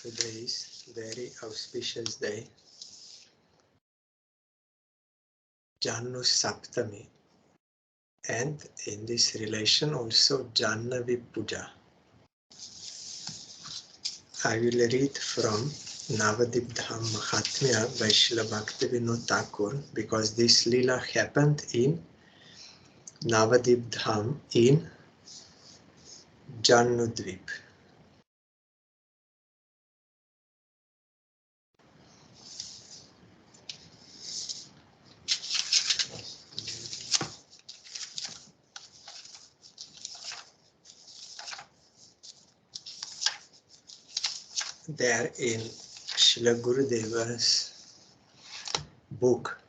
Today is very auspicious day, Jannu Saptami, and in this relation also Jannavi Puja. I will read from Navadip Dham Mahatmya by Srila Bhaktivinoda Thakur, because this lila happened in Navadip Dham in Jannudvip. There in Srila Gurudeva's book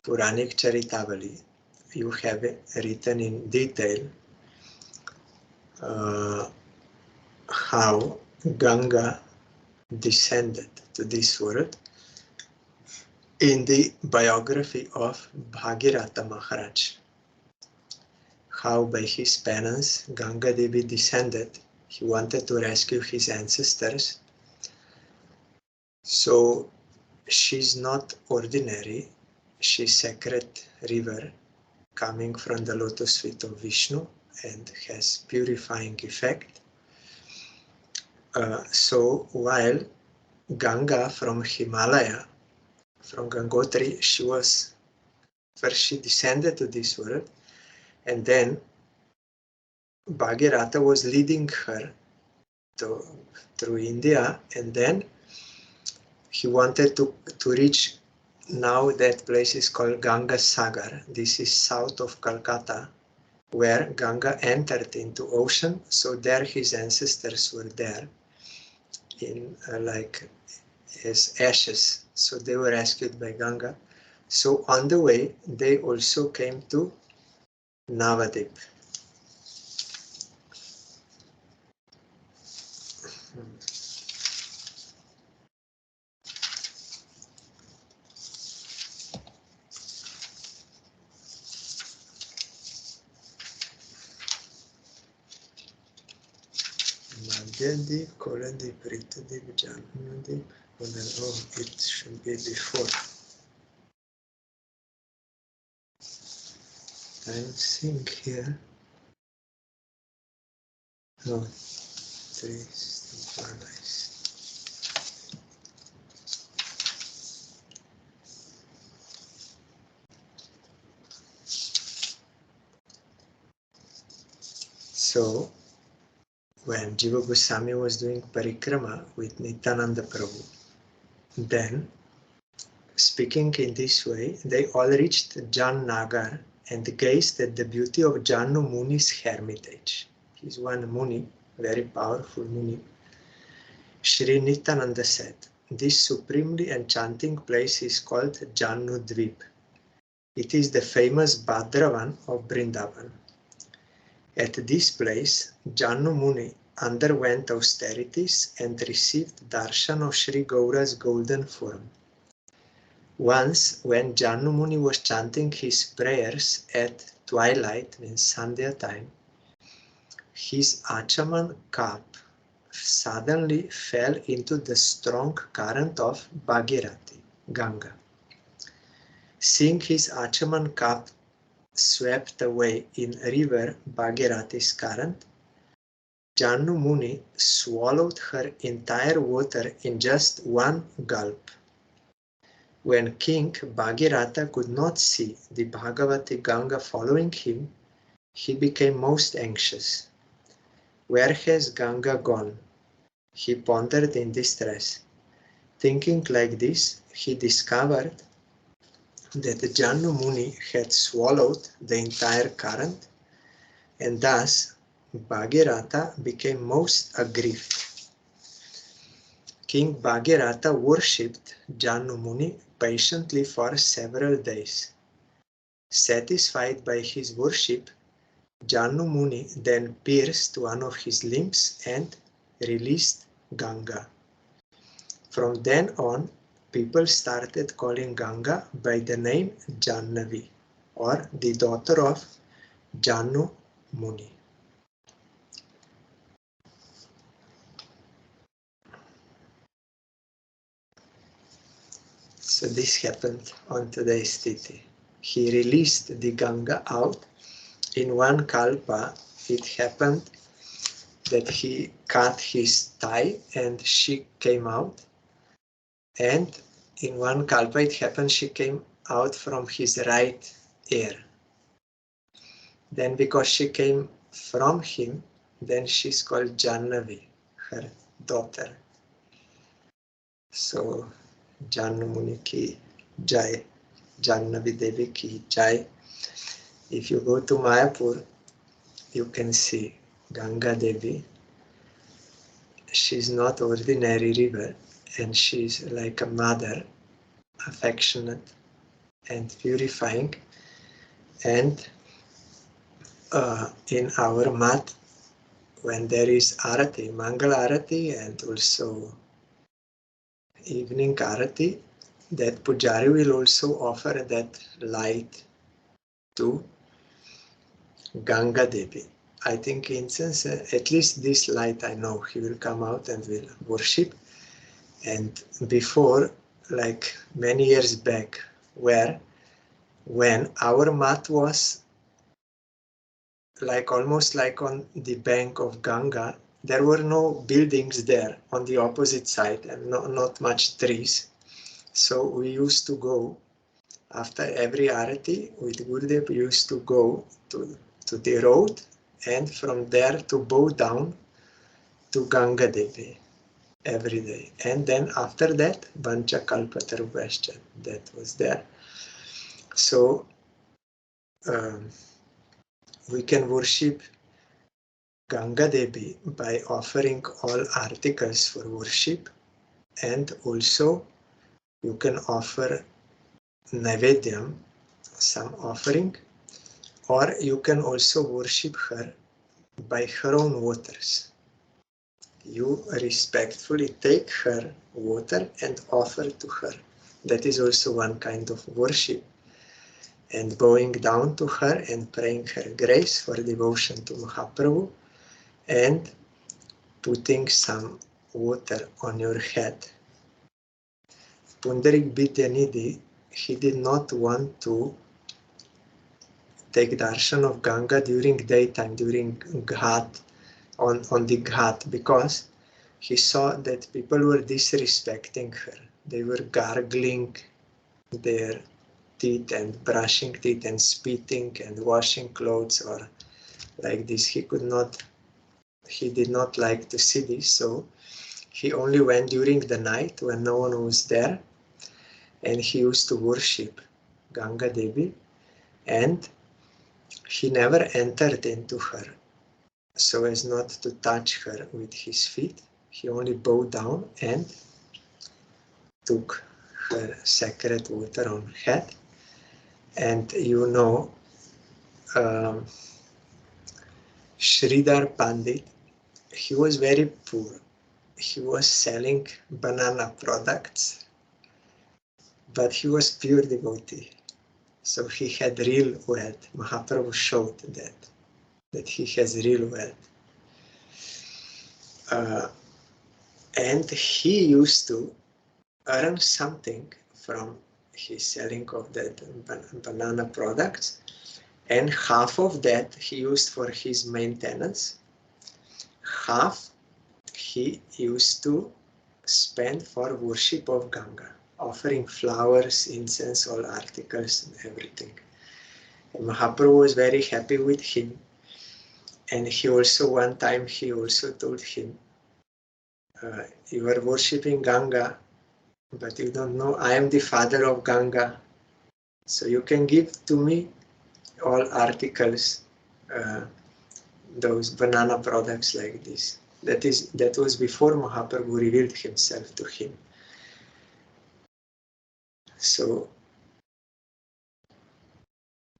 Puranik Charitavali, you have written in detail how Ganga descended to this world in the biography of Bhagirata Maharaj. How by his penance Ganga Devi descended. He wanted to rescue his ancestors. So she's not ordinary, she's sacred river coming from the lotus feet of Vishnu and has purifying effect. So while Ganga from Himalaya, from Gangotri, she descended to this world, and then Bhagirata was leading her through India, and then he wanted to reach, now that place is called Ganga Sagar. This is south of Calcutta, where Ganga entered into ocean. So there his ancestors were there in like as ashes. So they were rescued by Ganga. So on the way, they also came to Navadip. Madhyadip, Koladip, Ritadip, Jannadip. Oh, it should be before. I'm seeing here. No, 3 is paradise. So, when Jiva Goswami was doing parikrama with Nityananda Prabhu, then, speaking in this way, they all reached Jan Nagar and gazed at the beauty of Jannu Muni's hermitage. He's one Muni, very powerful Muni. Shri Nityananda said, "This supremely enchanting place is called Jannudvip. It is the famous Bhadravan of Vrindavan. At this place, Jannu Muni underwent austerities and received darshan of Sri Gaura's golden form. Once, when Jannu Muni was chanting his prayers at twilight, in Sandhya time, his Achaman cap suddenly fell into the strong current of Bhagirati, Ganga. Seeing his Achaman cap swept away in river Bhagirati's current, Jannu Muni swallowed her entire water in just one gulp. When King Bhagirata could not see the Bhagavati Ganga following him, he became most anxious. Where has Ganga gone? He pondered in distress. Thinking like this, he discovered that Jannu Muni had swallowed the entire current, and thus Bhagirata became most aggrieved. King Bhagirata worshipped Jannu Muni patiently for several days. Satisfied by his worship, Jannu Muni then pierced one of his limbs and released Ganga. From then on, people started calling Ganga by the name Jannavi, or the daughter of Jannu Muni. So this happened on today's Tithi. He released the Ganga out. In one kalpa, it happened that he cut his thigh and she came out. And in one kalpa, it happened she came out from his right ear. Then because she came from him, then she's called Jannavi, her daughter. So Jannamuni ki jai, Jannavi Devi ki jai. If you go to Mayapur, you can see Ganga Devi. She's not ordinary river, and she's like a mother, affectionate and purifying. And in our mat, when there is arati, Mangal arati, and also evening arati, that pujari will also offer that light to Ganga Devi. I think incense, at least this light I know, he will come out and will worship. And before, like many years back, when our mat was like almost like on the bank of Ganga, there were no buildings there on the opposite side and not much trees. So we used to go after every arati with Gurudev, we used to go to the road and from there to bow down to Ganga Devi every day. And then after that, Vancha Kalpatarubhascha, that was there. So we can worship Ganga Devi by offering all articles for worship, and also you can offer Naivedyam, some offering, or you can also worship her by her own waters. You respectfully take her water and offer to her. That is also one kind of worship. And bowing down to her and praying her grace for devotion to Mahaprabhu and putting some water on your head. Pundarik Vidyanidhi, he did not want to take darshan of Ganga during daytime, during Ghat, on the Ghat, because he saw that people were disrespecting her. They were gargling their teeth and brushing teeth and spitting and washing clothes or like this. He did not like to see this, so he only went during the night when no one was there, and he used to worship Ganga Devi, and he never entered into her so as not to touch her with his feet. He only bowed down and took her sacred water on head. And you know, Sridhar Pandit, he was very poor. He was selling banana products, but he was pure devotee. So he had real wealth. Mahaprabhu showed that he has real wealth. And he used to earn something from his selling of that banana products, and half of that he used for his maintenance. Half he used to spend for worship of Ganga, offering flowers, incense, all articles and everything. And Mahaprabhu was very happy with him. And he also, one time, he also told him, you are worshipping Ganga, but you don't know I am the father of Ganga. So you can give to me all articles, those banana products like this. That was before Mahaprabhu revealed himself to him. So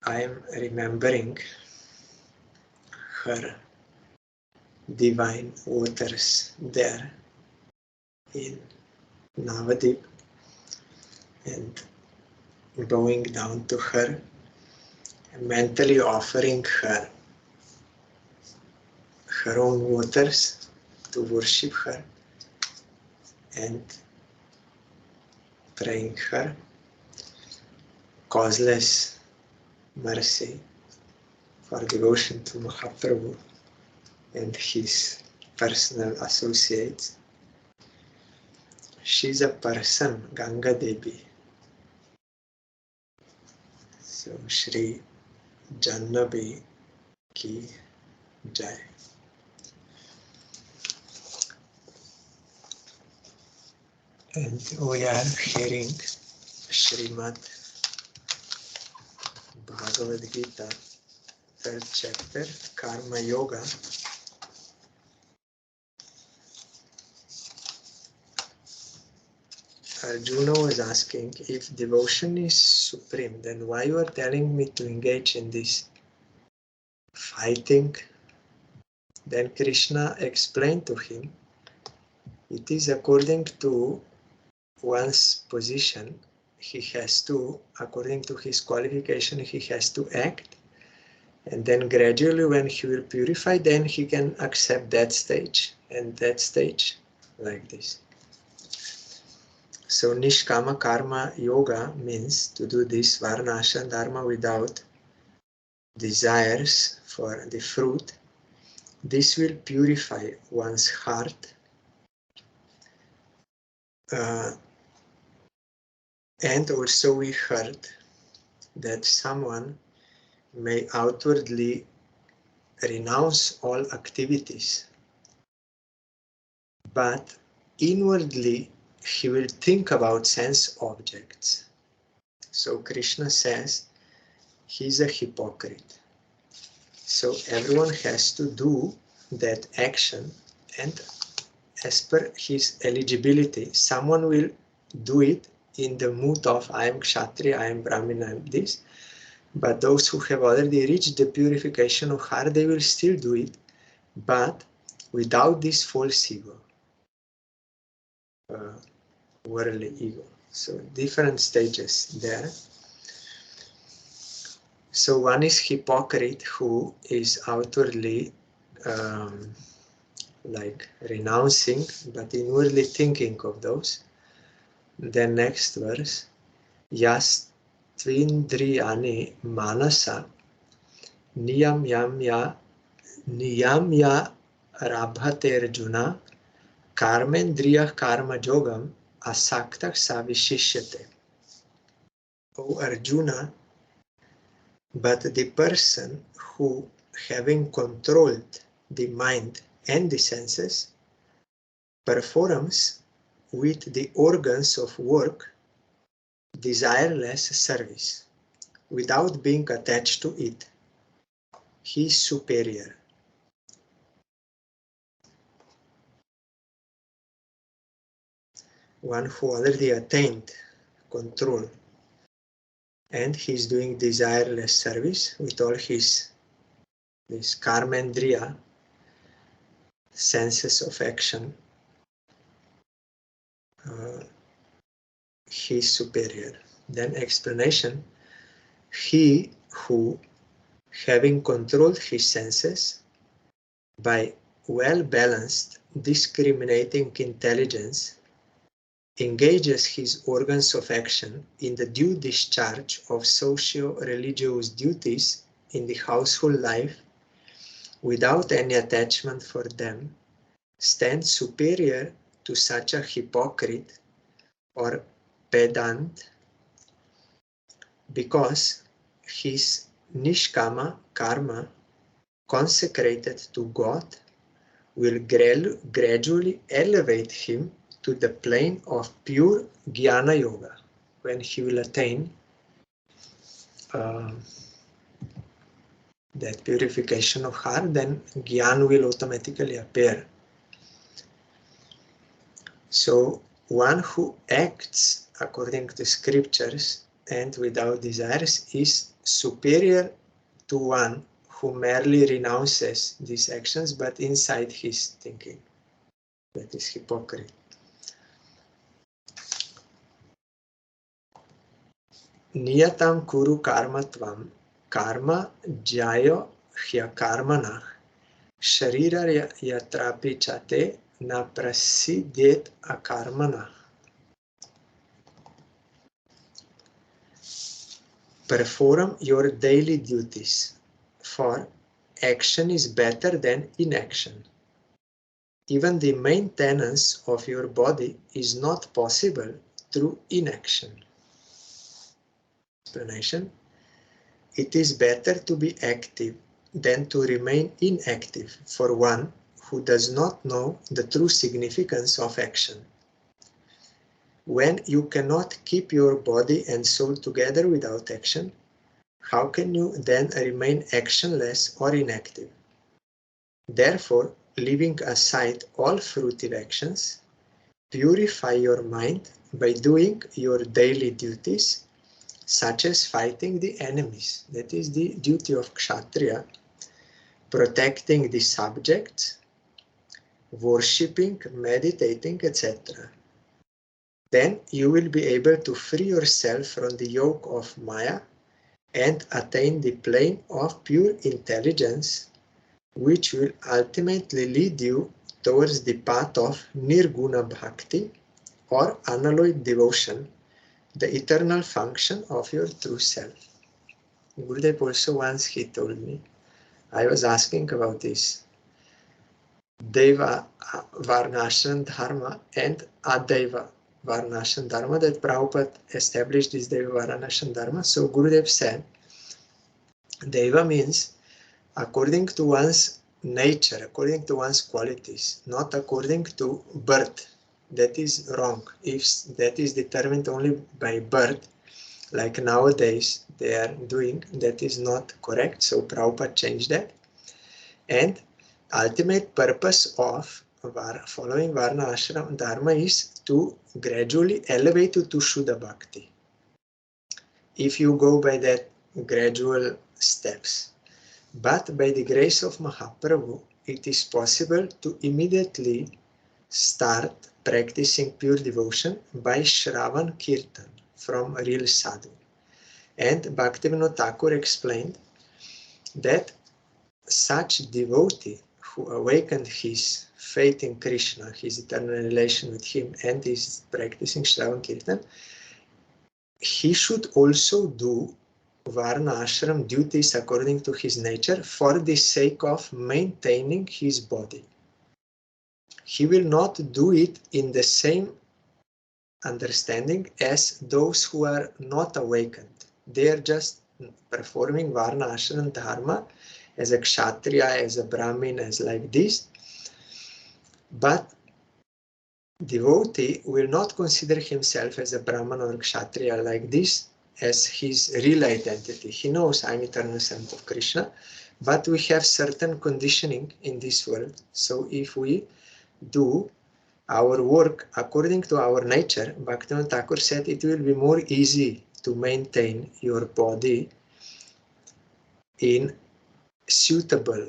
I am remembering her divine waters there in Navadip and going down to her and mentally offering her own waters to worship her and praying her causeless mercy for devotion to Mahaprabhu and his personal associates. She's a person, Ganga Devi. So Shri Jannabi ki Jai. And we are hearing Srimad Bhagavad Gita, 3rd chapter, Karma Yoga. Arjuna was asking, if devotion is supreme, then why you are telling me to engage in this fighting? Then Krishna explained to him, it is according to one's position, he has to, according to his qualification, he has to act. And then gradually when he will purify, then he can accept that stage and that stage like this. So Nishkama Karma Yoga means to do this Varnashram Dharma without desires for the fruit. This will purify one's heart and also we heard that someone may outwardly renounce all activities, but inwardly he will think about sense objects. So Krishna says he's a hypocrite. So everyone has to do that action, and as per his eligibility, someone will do it in the mood of I am Kshatriya, I am Brahmin, I am this. But those who have already reached the purification of heart, they will still do it, but without this false ego, worldly ego. So different stages there. So one is hypocrite who is outwardly like renouncing, but inwardly thinking of those. Then next verse, Yas Tvindriyani Manasa Niyamya Rabhaterjuna Karmendriya Karma Jogam Asaktak Savishishyate. O Arjuna, but the person who, having controlled the mind and the senses, performs with the organs of work desireless service without being attached to it, he is superior. One who already attained control and he is doing desireless service with all his karmendriya, senses of action, he is superior. Then explanation, he who, having controlled his senses by well-balanced, discriminating intelligence, engages his organs of action in the due discharge of socio-religious duties in the household life without any attachment for them, stands superior to such a hypocrite or pedant, because his nishkama karma consecrated to God will gradually elevate him to the plane of pure jnana yoga. When he will attain that purification of heart, then jnana will automatically appear. So one who acts according to scriptures and without desires is superior to one who merely renounces these actions but inside his thinking. That is hypocrisy. Niyatam kuru karmatvam karma jayo hyakarmanah sharira yatrapi chate na prasidet akarmanah. Perform your daily duties, for action is better than inaction. Even the maintenance of your body is not possible through inaction. Explanation: it is better to be active than to remain inactive for one who does not know the true significance of action. When you cannot keep your body and soul together without action, how can you then remain actionless or inactive? Therefore, leaving aside all fruitive actions, purify your mind by doing your daily duties, such as fighting the enemies. That is the duty of Kshatriya, protecting the subjects, worshipping, meditating, etc. Then you will be able to free yourself from the yoke of Maya and attain the plane of pure intelligence, which will ultimately lead you towards the path of Nirguna Bhakti, or unalloyed devotion, the eternal function of your true self. Gurudev also once he told me, I was asking about this Deva Varnashram Dharma and Adaiva Varnashram Dharma, that Prabhupada established this Deva Varnashram Dharma. So Gurudev said, Deva means according to one's nature, according to one's qualities, not according to birth. That is wrong. If that is determined only by birth, like nowadays they are doing, that is not correct. So Prabhupada changed that. And ultimate purpose of following Varna Ashram Dharma is to gradually elevate you to Shuddha Bhakti. If you go by that gradual steps. But by the grace of Mahaprabhu, it is possible to immediately start practicing pure devotion by Shravan Kirtan from real sadhu. And Bhaktivinoda Thakur explained that such devotee who awakened his faith in Krishna, his eternal relation with him, and is practicing Shravan Kirtan, he should also do Varna Ashram duties according to his nature for the sake of maintaining his body. He will not do it in the same understanding as those who are not awakened. They are just performing Varna Ashram Dharma as a Kshatriya, as a Brahmin, as like this. But devotee will not consider himself as a Brahman or Kshatriya like this as his real identity. He knows I'm eternal servant of Krishna, but we have certain conditioning in this world. So if we do our work according to our nature, Bhaktivinoda Thakur said it will be more easy to maintain your body in suitable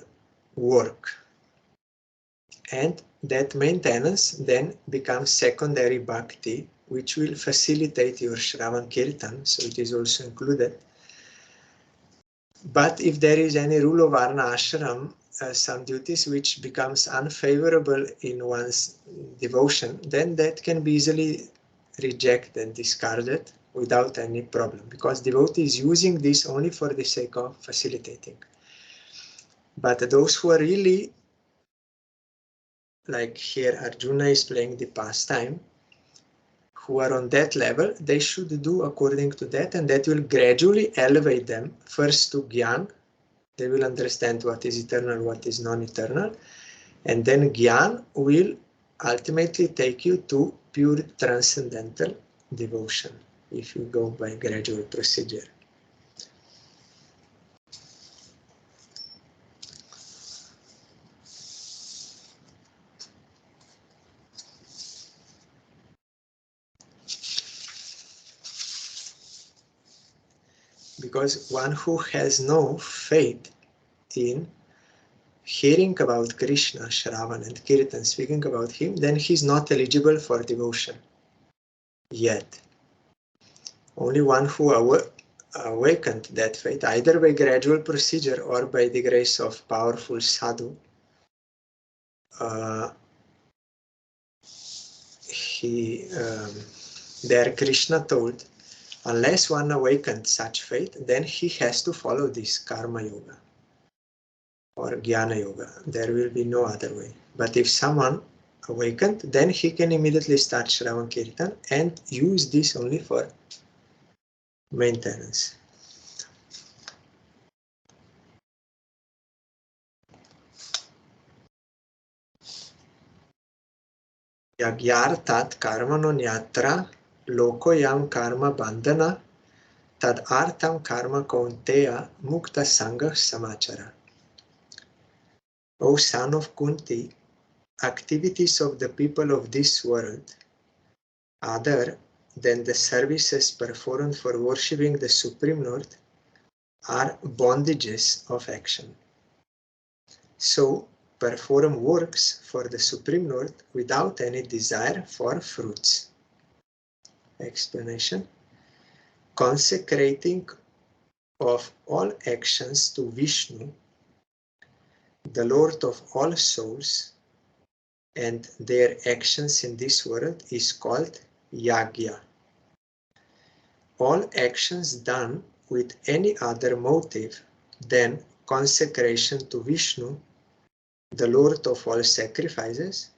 work. And that maintenance then becomes secondary bhakti, which will facilitate your Shravan Kirtan, so it is also included. But if there is any rule of Varna Ashram, some duties which becomes unfavorable in one's devotion, then that can be easily rejected, discarded without any problem, because devotee is using this only for the sake of facilitating. But those who are really, like here Arjuna is playing the pastime, who are on that level, they should do according to that, and that will gradually elevate them first to Gyan. They will understand what is eternal, what is non-eternal, and then Gyan will ultimately take you to pure transcendental devotion if you go by gradual procedure. Because one who has no faith in hearing about Krishna, Shravan and Kirtan, speaking about him, then he is not eligible for devotion yet. Only one who awakened that faith, either by gradual procedure or by the grace of powerful sadhu, there Krishna told Unless one awakened such faith, then he has to follow this karma yoga or jnana yoga. There will be no other way. But if someone awakened, then he can immediately start Shravan Kirtan and use this only for maintenance. Yagyartat karmano nyatra lokoyam karma bandhana tad artam karma kaunteya mukta sangha samachara. O son of Kunti, activities of the people of this world, other than the services performed for worshipping the Supreme Lord, are bondages of action. So, perform works for the Supreme Lord without any desire for fruits. Explanation. Consecrating of all actions to Vishnu, the Lord of all souls, and their actions in this world is called yagya. All actions done with any other motive than consecration to Vishnu, the Lord of all sacrifices,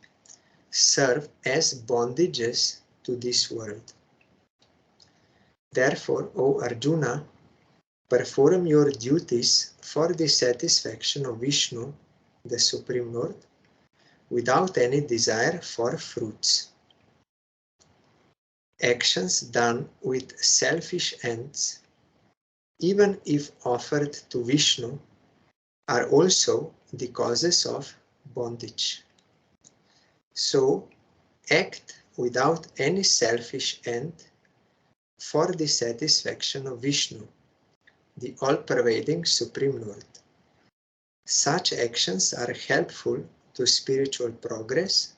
serve as bondages to this world. Therefore, O Arjuna, perform your duties for the satisfaction of Vishnu, the Supreme Lord, without any desire for fruits. Actions done with selfish ends, even if offered to Vishnu, are also the causes of bondage. So, act without any selfish end for the satisfaction of Vishnu, the all-pervading Supreme Lord. Such actions are helpful to spiritual progress,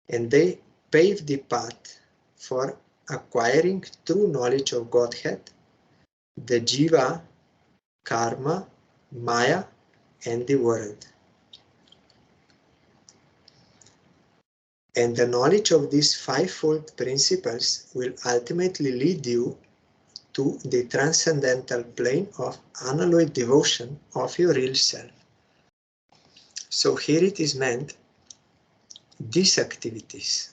and they pave the path for acquiring true knowledge of Godhead, the Jiva, Karma, Maya, and the world. And the knowledge of these fivefold principles will ultimately lead you to the transcendental plane of unalloyed devotion of your real self. So here it is meant, these activities,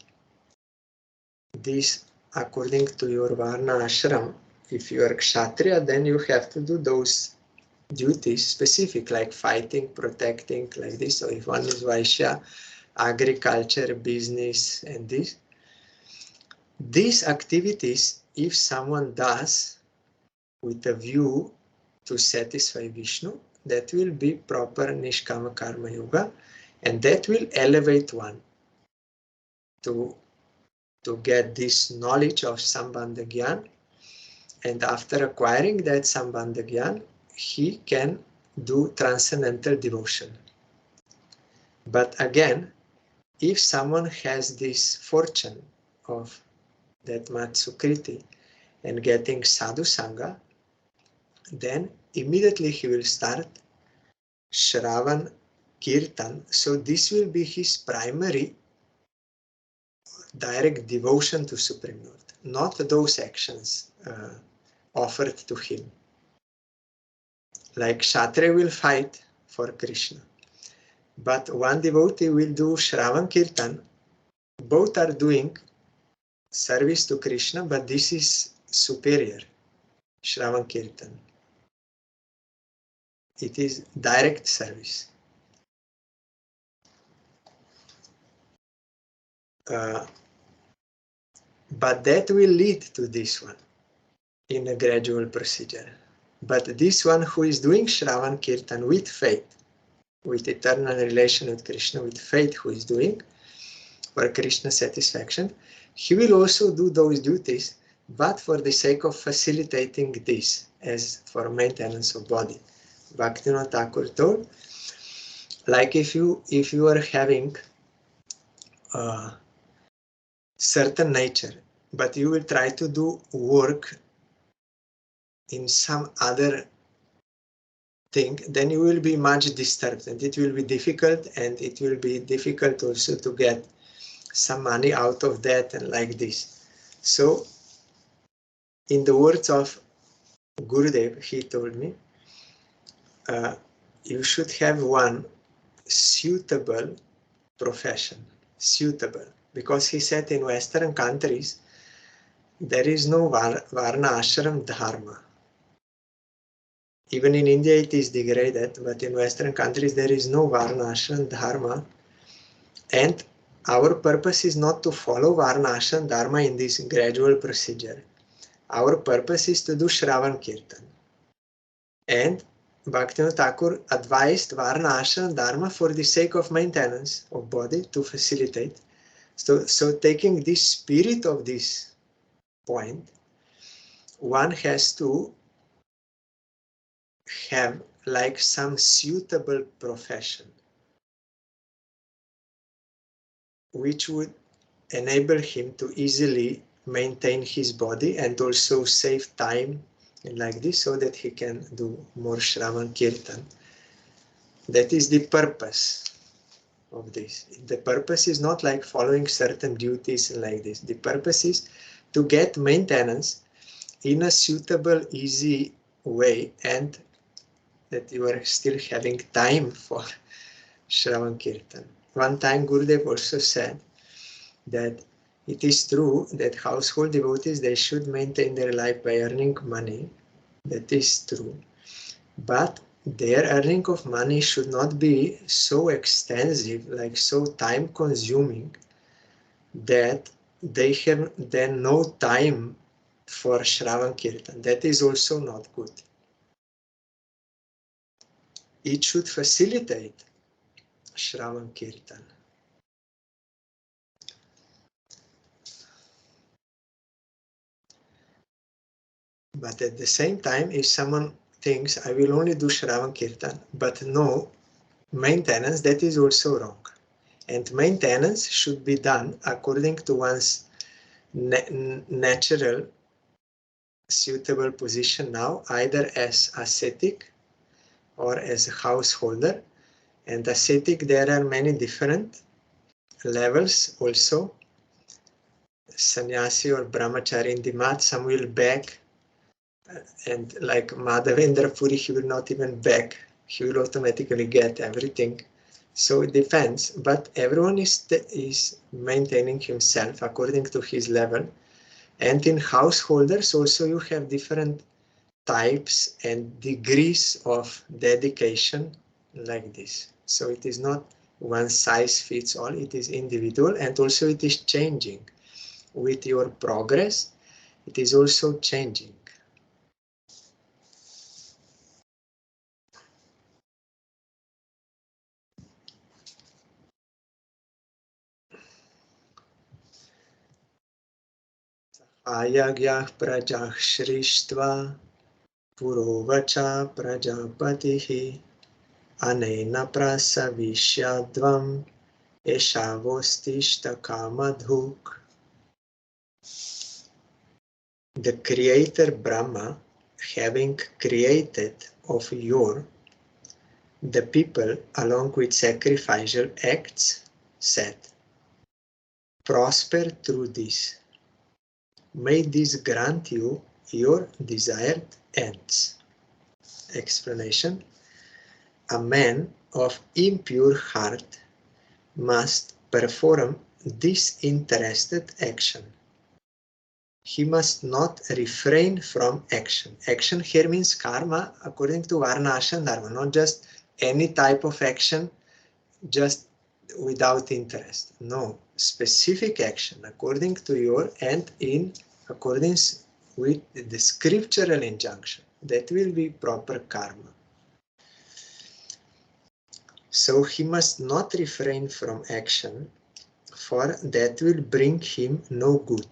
these according to your Varna ashram, if you are Kshatriya, then you have to do those duties specific, like fighting, protecting, like this. So if one is Vaishya, agriculture, business, and this. These activities, if someone does with a view to satisfy Vishnu, that will be proper Nishkama Karma Yoga, and that will elevate one to get this knowledge of Sambandha Gyan, and after acquiring that Sambandha Gyan, he can do transcendental devotion. But again, if someone has this fortune of that Matsukriti and getting Sadhu Sangha, then immediately he will start Shravan Kirtan. So this will be his primary direct devotion to Supreme Lord, not those actions offered to him. Like Kshatriya will fight for Krishna, but one devotee will do Shravan Kirtan. Both are doing service to Krishna, but this is superior, Shravan Kirtan. It is direct service. But that will lead to this one in a gradual procedure. But this one who is doing Shravan Kirtan with faith, with eternal relation with Krishna, with faith, who is doing for Krishna satisfaction, he will also do those duties, but for the sake of facilitating this, as for maintenance of body. Bhaktivinoda Thakur told, like if you are having a certain nature, but you will try to do work in some other thing, then you will be much disturbed, and it will be difficult, and it will be difficult also to get some money out of that and like this. So in the words of Gurudev, he told me, you should have one suitable profession. Suitable. Because he said in Western countries, there is no Varna Ashram Dharma. Even in India it is degraded, but in Western countries there is no Varna Ashram Dharma. And our purpose is not to follow Varna Ashram Dharma in this gradual procedure. Our purpose is to do Shravan Kirtan. And Bhaktivinoda Thakur advised Varna Ashram Dharma for the sake of maintenance of body, to facilitate. So taking the spirit of this point, one has to have like some suitable profession which would enable him to easily maintain his body and also save time and like this, so that he can do more Shravan Kirtan. That is the purpose of this. The purpose is not like following certain duties and like this. The purpose is to get maintenance in a suitable, easy way, and that you are still having time for Shravan Kirtan. One time Gurudev also said that it is true that household devotees, they should maintain their life by earning money. That is true. But their earning of money should not be so extensive, like so time consuming, that they have then no time for Shravan Kirtan. That is also not good. It should facilitate Shravan Kirtan. But at the same time, if someone thinks I will only do Shravan Kirtan, but no maintenance, that is also wrong. And maintenance should be done according to one's natural suitable position now, either as ascetic or as a householder. And ascetic, there are many different levels also. Sannyasi or brahmachari in the mat, some will beg, and like Madhavendra Puri, he will not even beg, he will automatically get everything. So it depends, but everyone is maintaining himself according to his level. And in householders also you have different types and degrees of dedication like this. So it is not one size fits all, it is individual, and also it is changing. With your progress, it is also changing. Ayagyah prajah shrishtva purovacha prajapatihi anena prasavishyadvam eshavostishta kamadhuk. The creator Brahma, having created of yore the people along with sacrificial acts, said, prosper through this. May this grant you your desired ends. Explanation. A man of impure heart must perform disinterested action. He must not refrain from action. Action here means karma according to Varna Ashram Dharma, not just any type of action just without interest. No, specific action according to your and in accordance with the scriptural injunction. That will be proper karma. So he must not refrain from action, for that will bring him no good.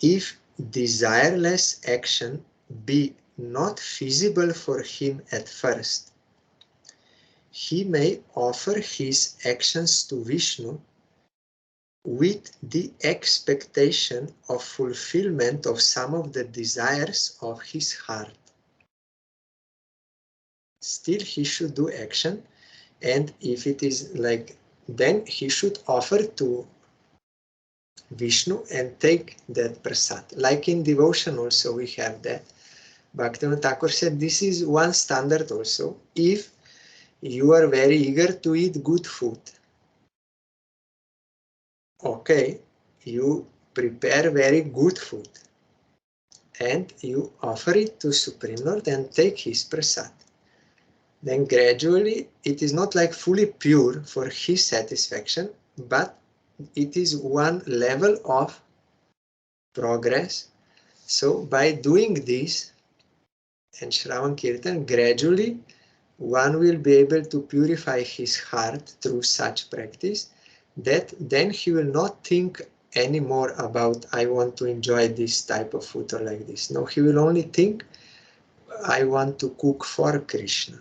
If desireless action be not feasible for him at first, he may offer his actions to Vishnu with the expectation of fulfillment of some of the desires of his heart. Still he should do action, and if it is like, then he should offer to Vishnu and take that prasad. Like in devotion also we have that. Bhaktivinoda Thakur said this is one standard also. If you are very eager to eat good food, okay, you prepare very good food and you offer it to Supreme Lord and take his prasad. Then gradually it is not like fully pure for his satisfaction, but it is one level of progress. So by doing this and Shravan Kirtan, gradually one will be able to purify his heart through such practice that then he will not think anymore about I want to enjoy this type of food or like this. No, he will only think I want to cook for Krishna,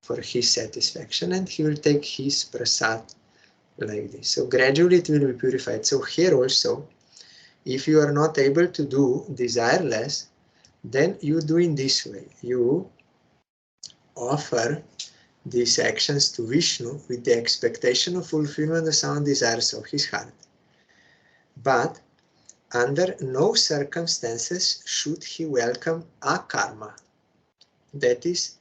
for his satisfaction, and he will take his prasad like this. So gradually it will be purified. So here also, if you are not able to do desireless, then you do in this way. You offer these actions to Vishnu with the expectation of fulfillment of some desires of his heart. But under no circumstances should he welcome akarma, that is,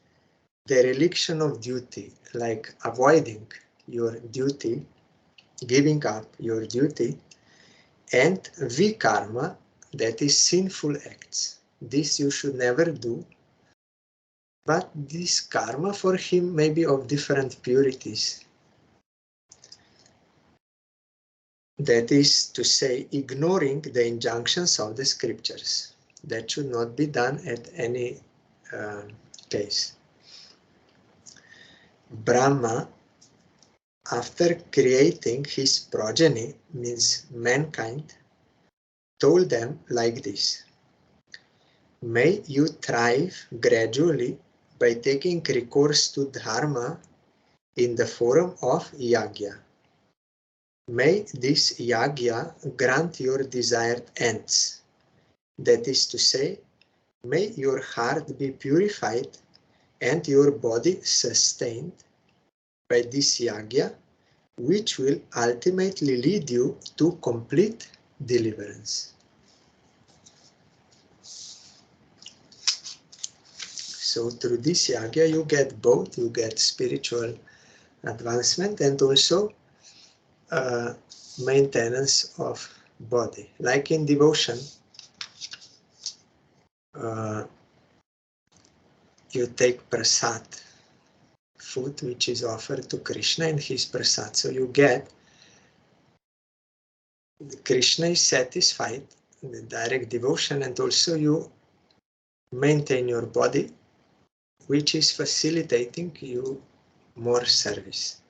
the religion of duty, like avoiding your duty, giving up your duty, and vikarma, that is sinful acts. This you should never do, but this karma for him may be of different purities. That is to say, ignoring the injunctions of the scriptures. That should not be done at any case. Brahma, after creating his progeny, means mankind, told them like this: may you thrive gradually by taking recourse to dharma in the form of yagya. May this yagya grant your desired ends. That is to say, may your heart be purified and your body sustained by this yagya, which will ultimately lead you to complete deliverance. So through this yagya you get both, you get spiritual advancement and also maintenance of body. Like in devotion, you take prasad, food which is offered to Krishna and his prasad. So you get, Krishna is satisfied in the direct devotion, and also you maintain your body, which is facilitating you more service.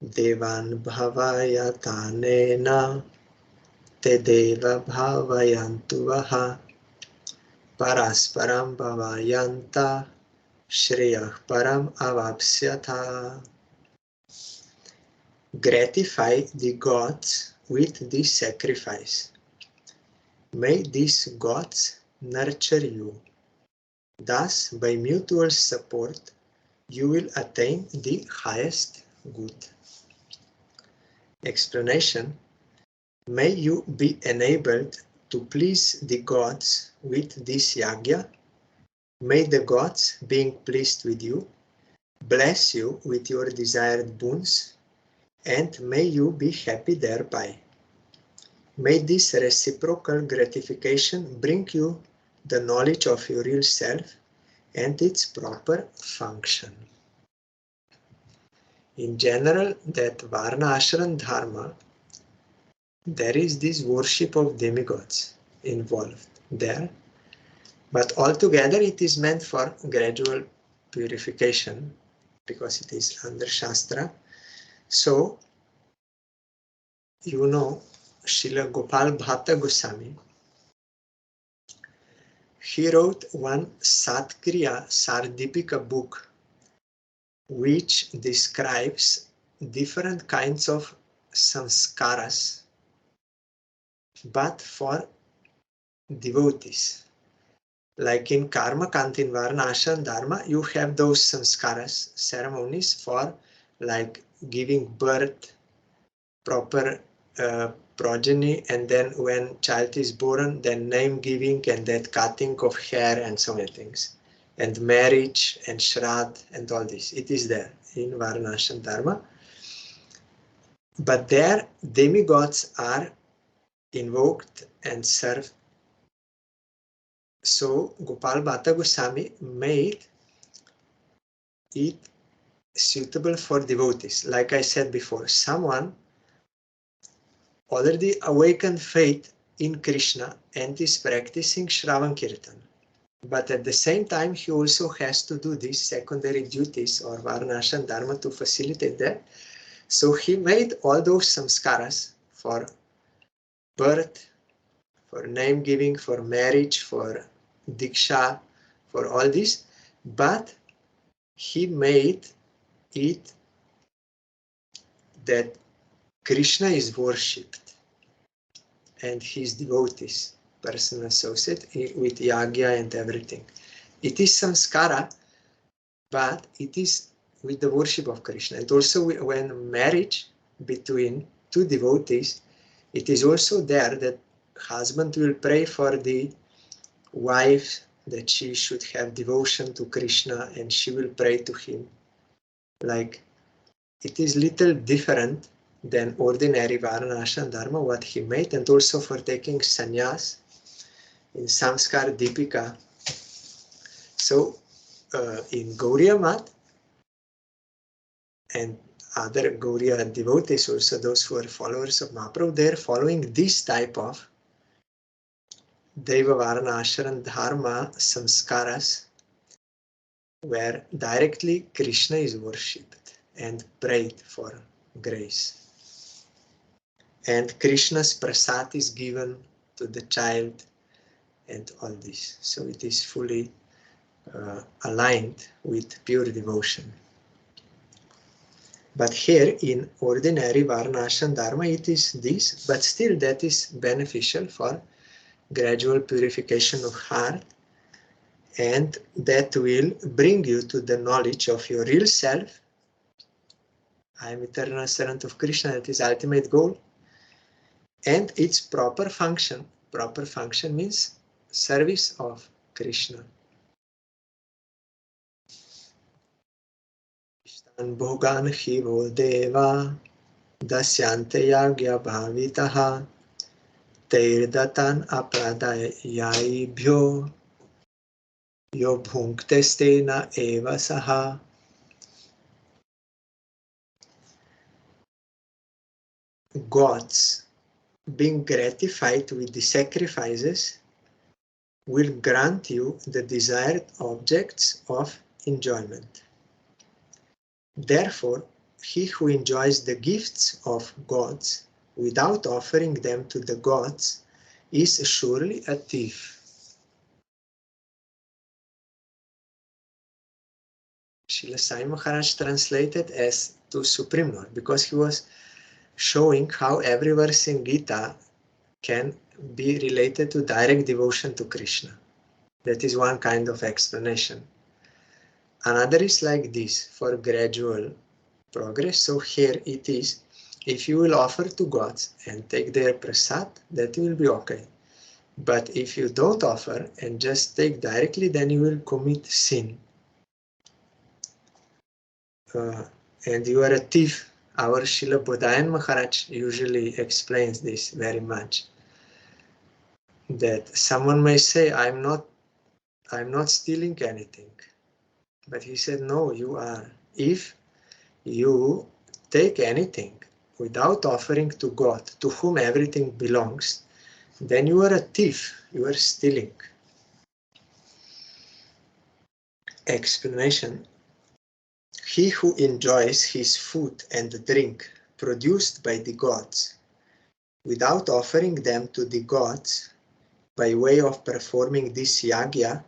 Devan bhavaya tanena te deva bhavayantu vaha parasparam bhavayanta shreyah param avapsyatha. Gratify the gods with this sacrifice. May these gods nurture you. Thus, by mutual support, you will attain the highest good. Explanation: may you be enabled to please the gods with this yagya. May the gods, being pleased with you, bless you with your desired boons, and may you be happy thereby. May this reciprocal gratification bring you the knowledge of your real self and its proper function. In general, that Varna Ashram Dharma, there is this worship of demigods involved there, but altogether it is meant for gradual purification because it is under Shastra. So, you know, Srila Gopal Bhatta Goswami, he wrote one Satkriya Sardipika book which describes different kinds of sanskaras but for devotees. Like in karma, kantin, varna, ashram, dharma, you have those samskaras, ceremonies for like giving birth, proper progeny, and then when child is born, then name giving and that cutting of hair and so many things, and marriage and shrad and all this. It is there in Varnashram Dharma. But there demigods are invoked and served. So Gopal Bhatta Goswami made it suitable for devotees. Like I said before, someone already awakened faith in Krishna and is practicing Shravan Kirtan. But at the same time, he also has to do these secondary duties or Varnashram Dharma to facilitate that. So he made all those samskaras for birth, for name giving, for marriage, for diksha, for all this. But he made it that Krishna is worshipped and his devotees, personal associate with yagya and everything. It is samskara, but it is with the worship of Krishna. And also when marriage between two devotees, it is also there that husband will pray for the wife that she should have devotion to Krishna and she will pray to him. Like it is little different than ordinary Varnashram Dharma, what he made, and also for taking sannyas in Samskar Deepika. So in Gauriya Mat and other Gauriya devotees, also those who are followers of Mahaprabhu, they are following this type of Deva Varnashram Dharma samskaras, where directly Krishna is worshipped and prayed for grace. And Krishna's prasad is given to the child and all this. So it is fully aligned with pure devotion. But here in ordinary Varnashram Dharma, it is this, but still that is beneficial for gradual purification of heart, and that will bring you to the knowledge of your real self. I am eternal servant of Krishna, that is ultimate goal. And its proper function means service of Krishna. Bhogan hivo deva dasyante yagya bhavitaha teirdatan apradayayibhyo yo bhunktestena eva saha. Gods, being gratified with the sacrifices, will grant you the desired objects of enjoyment. Therefore, he who enjoys the gifts of gods without offering them to the gods is surely a thief. Srila Sai Maharaj translated as to Supreme Lord, because he was showing how every verse in Gita can be related to direct devotion to Krishna. That is one kind of explanation. Another is like this, for gradual progress. So here it is, if you will offer to gods and take their prasad, that will be okay. But if you don't offer and just take directly, then you will commit sin. And you are a thief. Our Srila Bodhayan Maharaj usually explains this very much. That someone may say, I'm not stealing anything. But he said, no, you are. If you take anything without offering to God, to whom everything belongs, then you are a thief, you are stealing. Explanation. He who enjoys his food and drink produced by the gods without offering them to the gods by way of performing this yagya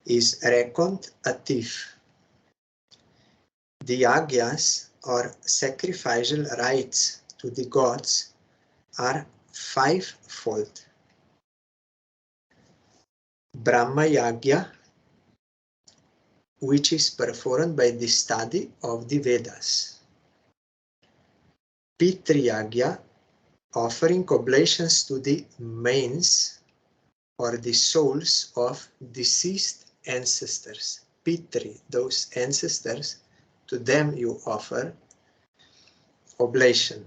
is reckoned a thief. The yagyas or sacrificial rites to the gods are fivefold. Brahma Yagya, which is performed by the study of the Vedas. Pitri Yagya, offering oblations to the manes or the souls of deceased ancestors. Pitri, those ancestors, to them you offer oblation.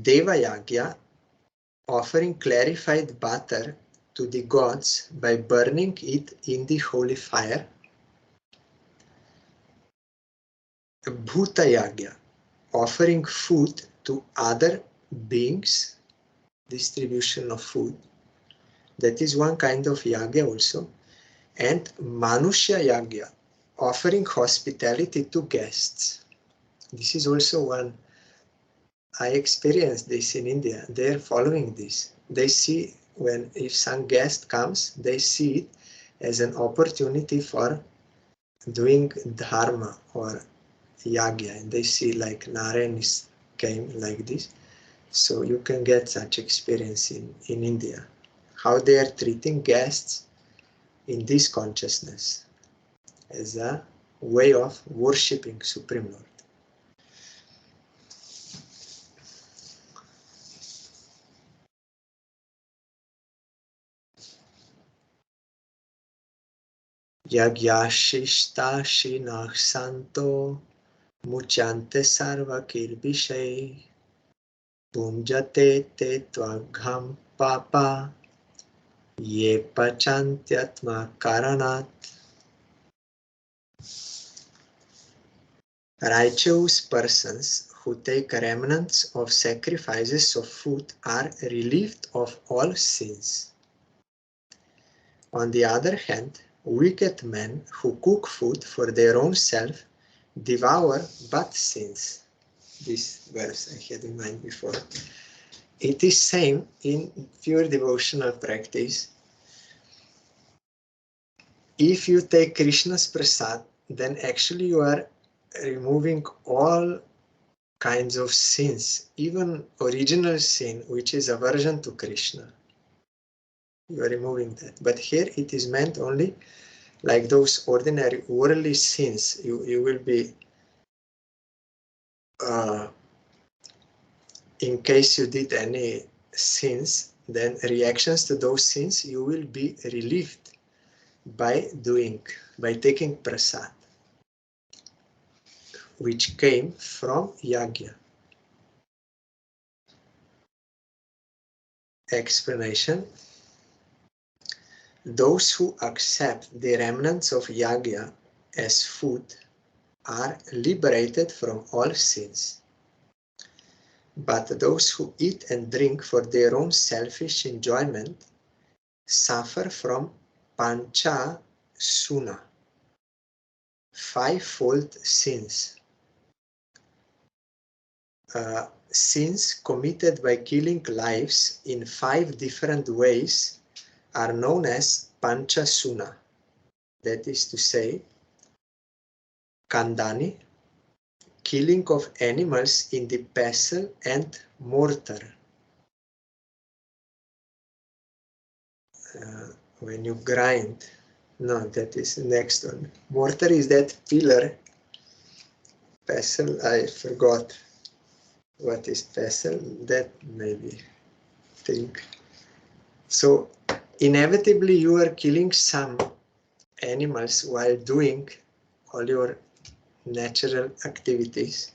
Deva Yagya, offering clarified butter to the gods by burning it in the holy fire. Bhuta Yagya, offering food to other beings, distribution of food. That is one kind of yagya also. And Manushya Yagya, offering hospitality to guests. This is also one. I experienced this in India. They are following this. They see if some guest comes, they see it as an opportunity for doing dharma or yagya. And they see like Narayan came like this. So you can get such experience in India. How they are treating guests in this consciousness as a way of worshipping Supreme Lord. Yagyashishta shinach santo muchante sarva kirbishai punjate te tvagham papa ye pachantyatma karanat. Righteous persons who take remnants of sacrifices of food are relieved of all sins. On the other hand, wicked men who cook food for their own self devour but sins. This verse I had in mind before. It is same in pure devotional practice. If you take Krishna's prasad, then actually you are removing all kinds of sins, even original sin, which is aversion to Krishna. You are removing that. But here it is meant only like those ordinary worldly sins. You will be, in case you did any sins, then reactions to those sins you will be relieved by taking prasad, which came from yagya. Explanation. Those who accept the remnants of yagya as food are liberated from all sins. But those who eat and drink for their own selfish enjoyment suffer from pancha suna, fivefold sins. Sins committed by killing lives in 5 different ways are known as pancha suna. That is to say, kandani, killing of animals in the pestle and mortar. When you grind, no, that is the next one. Mortar is that pillar. Pestle, I forgot what is pestle. That maybe think. So inevitably you are killing some animals while doing all your natural activities.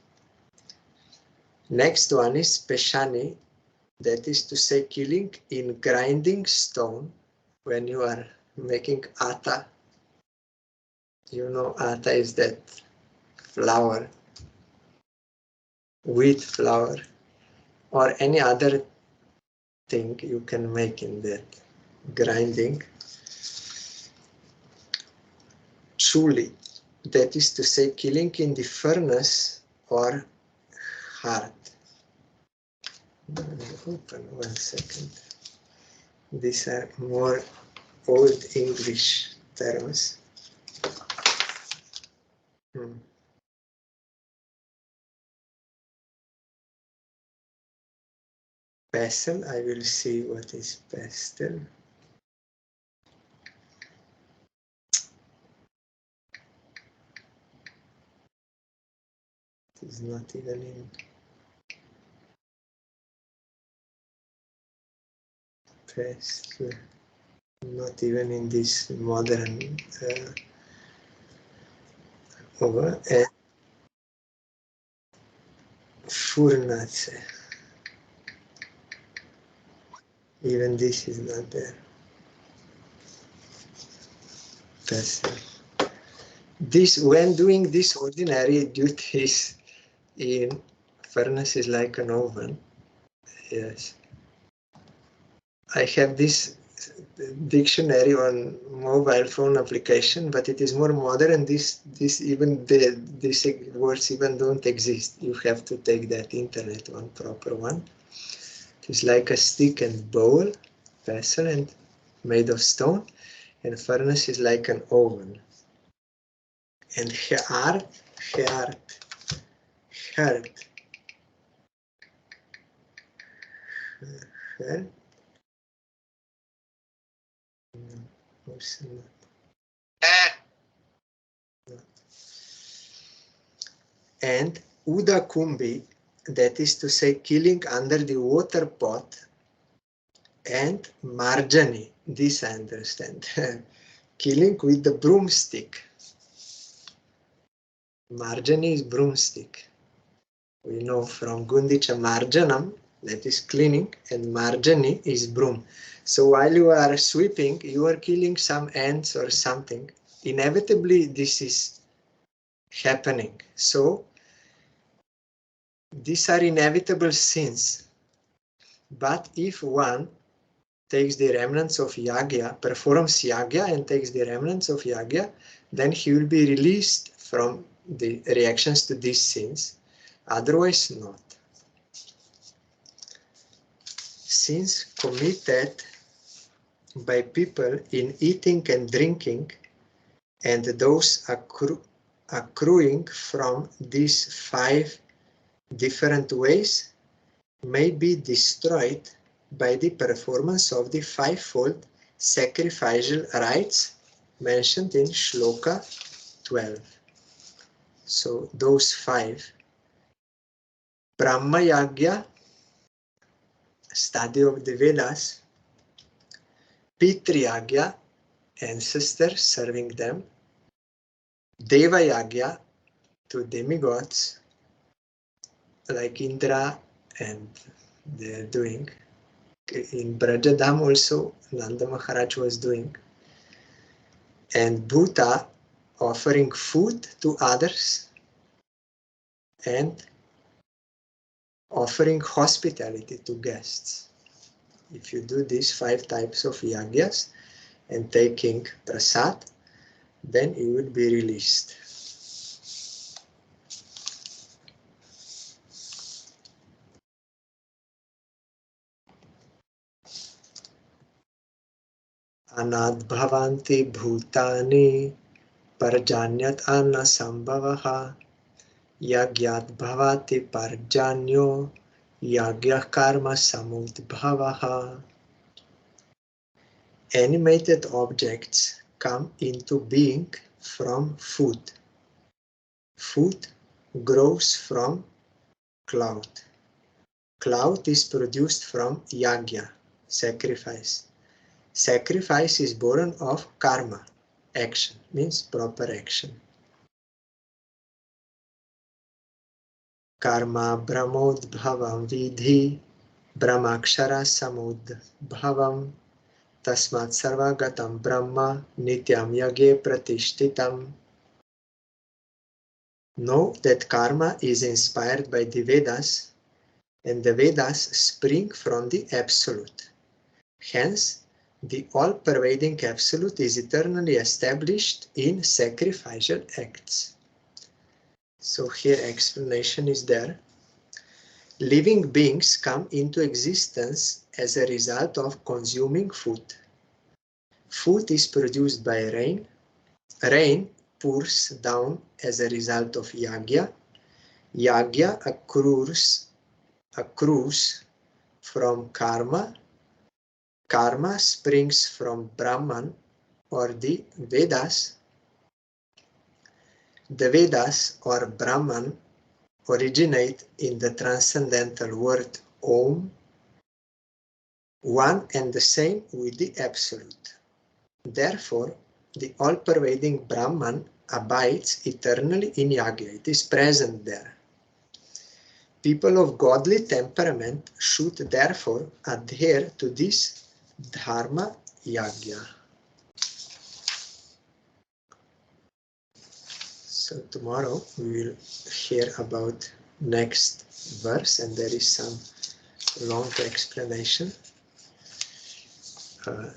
Next one is peshani, that is to say killing in grinding stone when you are making atta. You know, atta is that flour, wheat flour, or any other thing you can make in that grinding. Chuli, that is to say killing in the furnace or hearth. Open 1 second. These are more old English terms. pestle. I will see what is pestle. It is not even in pestle. Not even in this modern over. And furnace. Even this is not there. Pestle. This, when doing this ordinary duties in furnace is like an oven. Yes. I have this dictionary on mobile phone application, but it is more modern. These words even don't exist. You have to take that internet one, proper one. It's like a stick and bowl, pestle, and made of stone, and furnace is like an oven. And heart. And Uda Kumbi, that is to say, killing under the water pot, and Marjani, this I understand, killing with the broomstick. Marjani is broomstick. We know from Gundicha Marjanam, that is cleaning, and Marjani is broom. So while you are sweeping, you are killing some ants or something. Inevitably, this is happening. So these are inevitable sins. But if one takes the remnants of yagya, performs yagya and takes the remnants of yagya, then he will be released from the reactions to these sins. Otherwise, not. Sins committed by people in eating and drinking, and those accruing from these 5 different ways, may be destroyed by the performance of the 5-fold sacrificial rites mentioned in Shloka 12. So those 5: Brahma Yagya, study of the Vedas; Pitri Yagya, ancestors, serving them; Deva Yagya, to demigods like Indra, and they're doing. In Brajadham also, Nanda Maharaj was doing. And Bhuta, offering food to others, and offering hospitality to guests. If you do these 5 types of yagyas and taking prasad, then you will be released. Anadbhavanti bhutani parjanyat anna sambhavaha yagyat bhavati parjanyo yagya karma samudbhavaha. Animated objects come into being from food. Food grows from cloud. Cloud is produced from yagya, sacrifice. Sacrifice is born of karma, action, means proper action. Karma brahmodbhavam vidhi, brahmakshara samudbhavam, tasmat sarvagatam brahma, nityam yagye pratishtitam. Know that karma is inspired by the Vedas, and the Vedas spring from the Absolute. Hence, the all-pervading Absolute is eternally established in sacrificial acts. So here explanation is there. Living beings come into existence as a result of consuming food. Food is produced by rain. Rain pours down as a result of yagya. Yagya accrues from karma. Karma springs from Brahman or the Vedas. The Vedas or Brahman originate in the transcendental word Om, one and the same with the Absolute. Therefore, the all-pervading Brahman abides eternally in Yagya. It is present there. People of godly temperament should therefore adhere to this Dharma Yagya. So tomorrow we will hear about next verse, and there is some long explanation.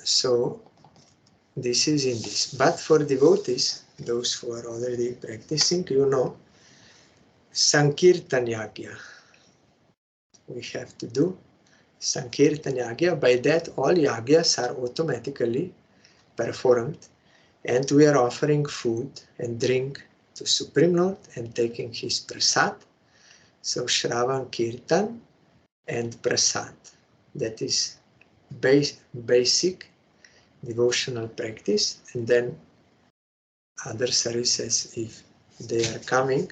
So this is in this. But for devotees, those who are already practicing, you know, Sankirtan Yagya. We have to do Sankirtan Yagya. By that, all Yagyas are automatically performed, and we are offering food and drink to Supreme Lord and taking his prasad. So Shravan Kirtan and prasad. That is basic devotional practice, and then other services if they are coming.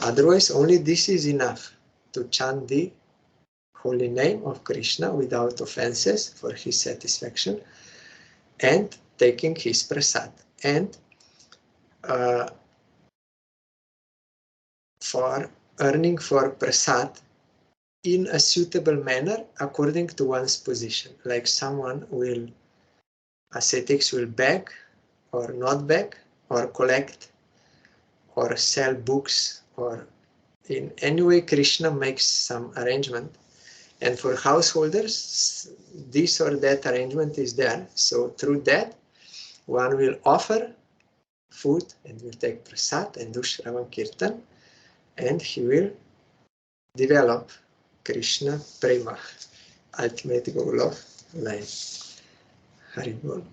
Otherwise, only this is enough to chant the holy name of Krishna without offenses for his satisfaction and taking his prasad. And for earning for prasad in a suitable manner according to one's position. Like someone will, ascetics will beg or not beg or collect or sell books, or in any way Krishna makes some arrangement. And for householders, this or that arrangement is there. So through that, one will offer food and will take prasad and do Shravan Kirtan, and he will develop Krishna Prema, ultimate goal of life. Hari Bol.